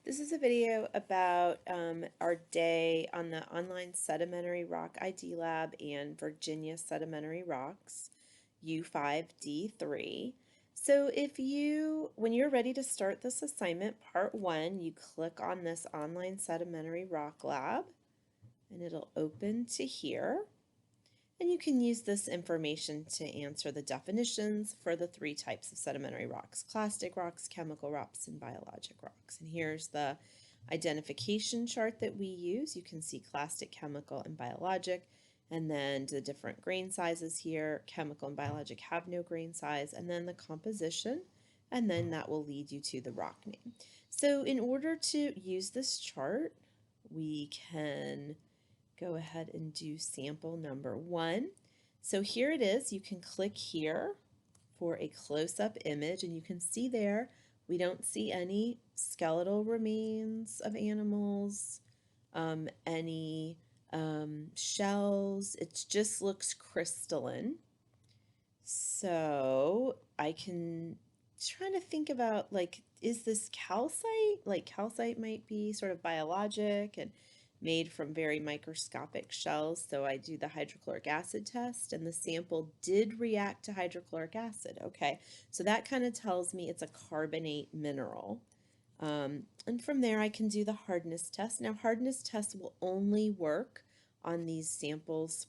This is a video about our day on the online Sedimentary Rock ID Lab and Virginia Sedimentary Rocks, U5D3. So when you're ready to start this assignment, part one, you click on this online Sedimentary Rock Lab and it'll open to here. And you can use this information to answer the definitions for the three types of sedimentary rocks: clastic rocks, chemical rocks, and biologic rocks. And here's the identification chart that we use. You can see clastic, chemical, and biologic, and then the different grain sizes here. Chemical and biologic have no grain size, and then the composition, and then that will lead you to the rock name. So in order to use this chart, we can go ahead and do sample number one. So here it is. You can click here for a close-up image, and you can see there we don't see any skeletal remains of animals, any shells. It just looks crystalline. So I can try to think about, like, is this calcite? Like, calcite might be sort of biologic and made from very microscopic shells. So I do the hydrochloric acid test, and the sample did react to hydrochloric acid. Okay, so that kind of tells me it's a carbonate mineral. And from there I can do the hardness test. Now, hardness tests will only work on these samples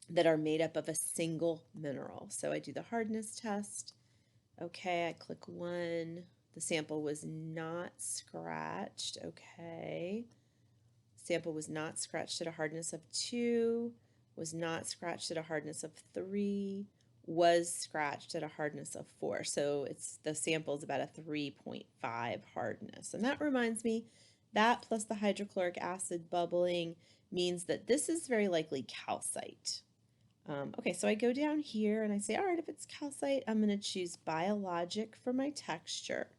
that are made up of a single mineral. So I do the hardness test. Okay, I click 1. The sample was not scratched. Okay. Sample was not scratched at a hardness of 2, was not scratched at a hardness of 3, was scratched at a hardness of 4. So the sample is about a 3.5 hardness. And that reminds me, that plus the hydrochloric acid bubbling means that this is very likely calcite. Okay, so I go down here and I say, all right, if it's calcite, I'm going to choose biologic for my texture.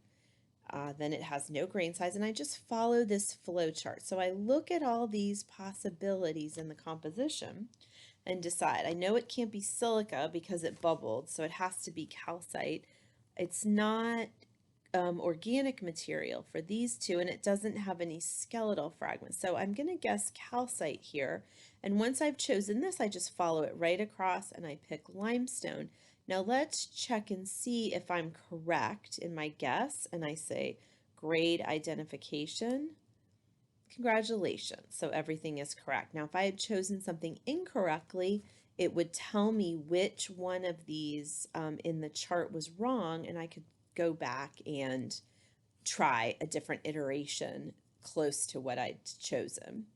Then it has no grain size, and I just follow this flow chart. So I look at all these possibilities in the composition and decide. I know it can't be silica because it bubbled, so it has to be calcite. It's not organic material for these two, and it doesn't have any skeletal fragments. So I'm going to guess calcite here. And once I've chosen this, I just follow it right across and I pick limestone. Now let's check and see if I'm correct in my guess. And I say grade identification. Congratulations. So everything is correct. Now, if I had chosen something incorrectly, it would tell me which one of these in the chart was wrong, and I could go back and try a different iteration close to what I'd chosen.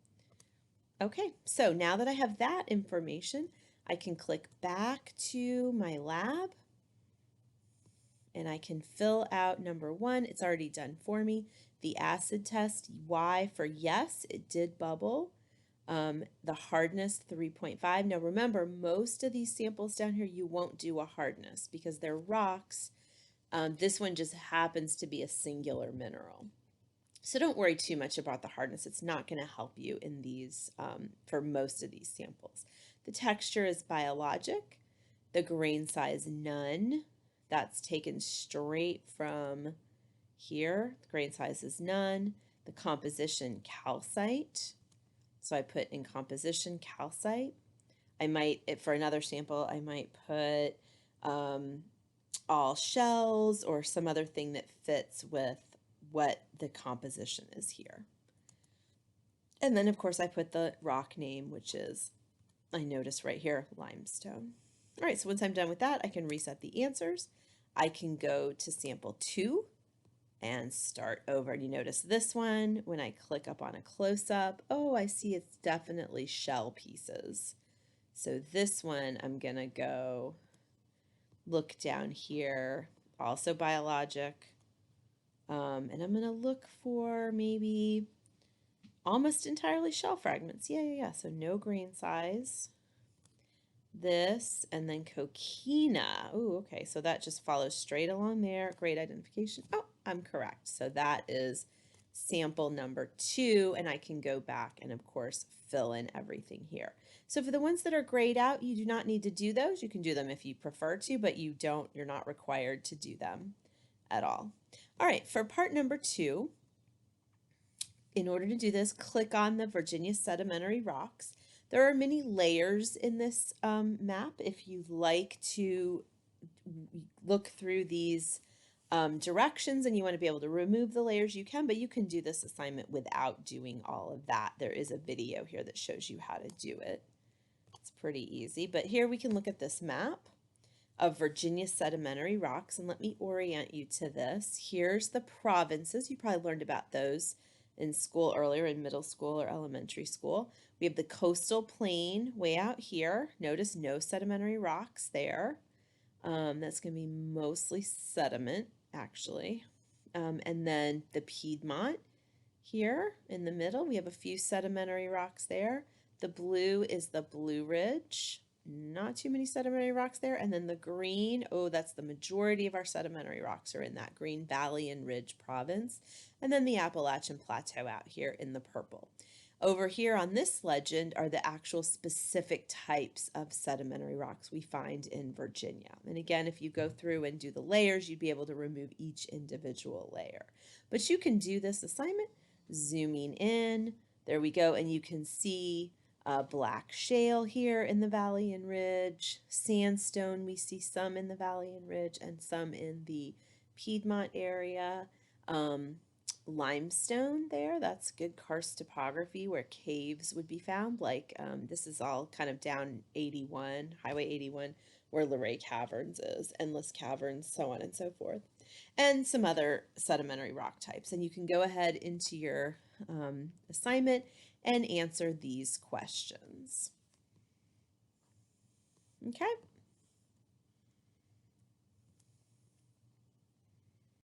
Okay, so now that I have that information, I can click back to my lab and I can fill out number 1. It's already done for me. The acid test, Y for yes, it did bubble. The hardness, 3.5. Now remember, most of these samples down here, you won't do a hardness because they're rocks. This one just happens to be a singular mineral. So don't worry too much about the hardness. It's not going to help you in these for most of these samples. The texture is biologic. The grain size, none. That's taken straight from here. The grain size is none. The composition, calcite. So I put in composition calcite. I might, for another sample, I might put all shells or some other thing that fits with what the composition is here. And then, of course, I put the rock name, which is, I notice right here, limestone. All right, so once I'm done with that, I can reset the answers. I can go to sample 2 and start over. And you notice this one, when I click up on a close-up, oh, I see it's definitely shell pieces. So this one, I'm going to go look down here, also biologic. And I'm going to look for maybe almost entirely shell fragments. Yeah. So no grain size. This, and then coquina. Oh, okay. So that just follows straight along there. Grade identification. Oh, I'm correct. So that is sample number 2, and I can go back and, of course, fill in everything here. So for the ones that are grayed out, you do not need to do those. You can do them if you prefer to, but you're not required to do them at all. All right, for part number 2, In order to do this, click on the Virginia Sedimentary Rocks. There are many layers in this map. If you'd like to look through these directions and you want to be able to remove the layers, you can, but you can do this assignment without doing all of that. There is a video here that shows you how to do it. It's pretty easy, but here we can look at this map of Virginia Sedimentary Rocks, and let me orient you to this. Here's the provinces. You probably learned about those in school earlier, in middle school or elementary school. We have the coastal plain way out here. Notice no sedimentary rocks there. That's going to be mostly sediment, actually. And then the Piedmont here in the middle, we have a few sedimentary rocks there. The blue is the Blue Ridge. Not too many sedimentary rocks there. And then the green, oh, that's the majority of our sedimentary rocks are in that green Valley and Ridge province. And then the Appalachian Plateau out here in the purple. Over here on this legend are the actual specific types of sedimentary rocks we find in Virginia. And again, if you go through and do the layers, you'd be able to remove each individual layer. But you can do this assignment zooming in. There we go. And you can see black shale here in the Valley and Ridge. Sandstone, we see some in the Valley and Ridge and some in the Piedmont area. Limestone there, that's good karst topography where caves would be found, like this is all kind of down 81, Highway 81, where Luray Caverns is, Endless Caverns, so on and so forth, and some other sedimentary rock types. And you can go ahead into your assignment and answer these questions. Okay.